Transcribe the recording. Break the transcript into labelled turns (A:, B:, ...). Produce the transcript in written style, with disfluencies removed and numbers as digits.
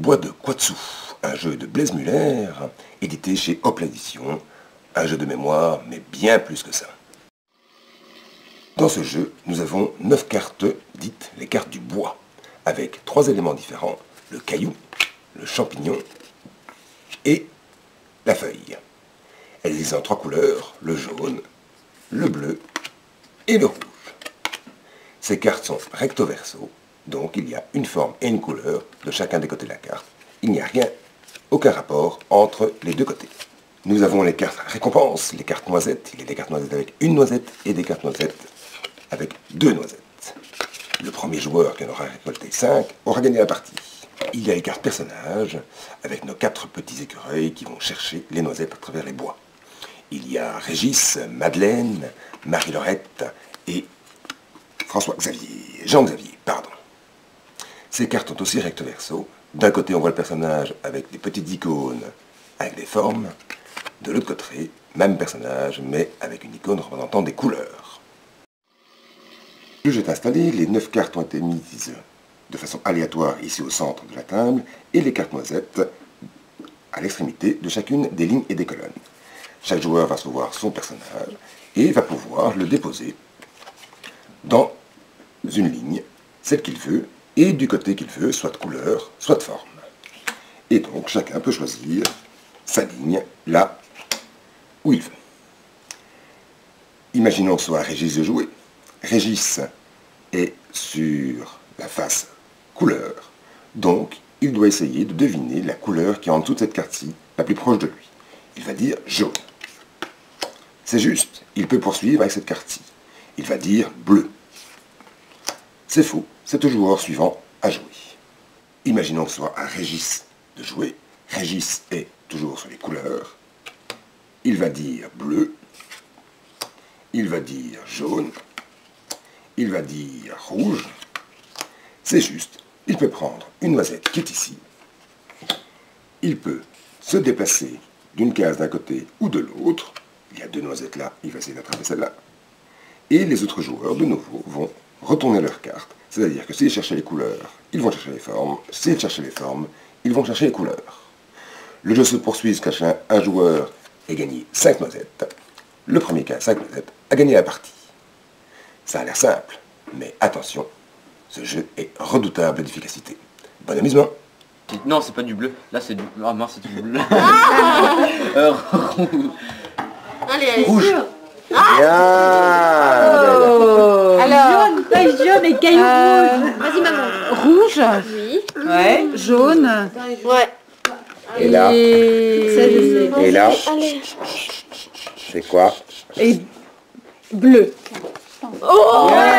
A: bois de Quatsu, un jeu de Blaise Muller, édité chez Hop l'Édition. Un jeu de mémoire, mais bien plus que ça. Dans ce jeu, nous avons 9 cartes, dites les cartes du bois, avec 3 éléments différents, le caillou, le champignon et la feuille. Elles existent en 3 couleurs, le jaune, le bleu et le rouge. Ces cartes sont recto verso, donc il y a une forme et une couleur de chacun des côtés de la carte. Il n'y a rien, aucun rapport entre les deux côtés. Nous avons les cartes récompenses, les cartes noisettes. Il y a des cartes noisettes avec une noisette et des cartes noisettes avec 2 noisettes. Le premier joueur qui en aura récolté 5 aura gagné la partie. Il y a les cartes personnages avec nos 4 petits écureuils qui vont chercher les noisettes à travers les bois. Il y a Régis, Madeleine, Marie-Laurette et Jean-Xavier, pardon. Ces cartes sont aussi recto verso. D'un côté, on voit le personnage avec des petites icônes avec des formes. De l'autre côté, même personnage, mais avec une icône représentant des couleurs. Le jeu est installé, les 9 cartes ont été mises de façon aléatoire ici au centre de la table, et les cartes noisettes à l'extrémité de chacune des lignes et des colonnes. Chaque joueur va recevoir son personnage et va pouvoir le déposer dans une ligne, celle qu'il veut, et du côté qu'il veut, soit de couleur, soit de forme. Et donc chacun peut choisir sa ligne là où il veut. Imaginons que ce soit à Régis de jouer. Régis est sur la face couleur, donc il doit essayer de deviner la couleur qui est en dessous de cette carte-ci, la plus proche de lui. Il va dire jaune. C'est juste, il peut poursuivre avec cette carte-ci. Il va dire bleu. C'est faux, c'est au joueur suivant à jouer. Imaginons que ce soit à Régis de jouer. Régis est toujours sur les couleurs. Il va dire bleu. Il va dire jaune. Il va dire rouge. C'est juste, il peut prendre une noisette qui est ici. Il peut se déplacer d'une case d'un côté ou de l'autre. Il y a 2 noisettes là, il va essayer d'attraper celle-là. Et les autres joueurs, de nouveau, vont retourner leurs cartes. C'est-à-dire que s'ils cherchaient les couleurs, ils vont chercher les formes. S'ils cherchaient les formes, ils vont chercher les couleurs. Le jeu se poursuit jusqu'à ce qu'un joueur ait gagné 5 noisettes. Le premier qui a 5 noisettes a gagné la partie. Ça a l'air simple, mais attention, ce jeu est redoutable d'efficacité. Bon amusement.
B: Non, c'est pas du bleu. Là, c'est du... Ah mince, c'est du bleu.
C: Allez,
B: Rouge.
D: Alors, feuille jaune et caillou rouge.
C: Vas-y, maman.
D: Rouge.
C: Oui.
D: Ouais. Jaune.
C: Ouais.
A: Et là,
D: Ça, je sais.
A: et là,
C: Allez.
A: c'est quoi?
D: Et bleu.
C: Oh,
D: Ouais.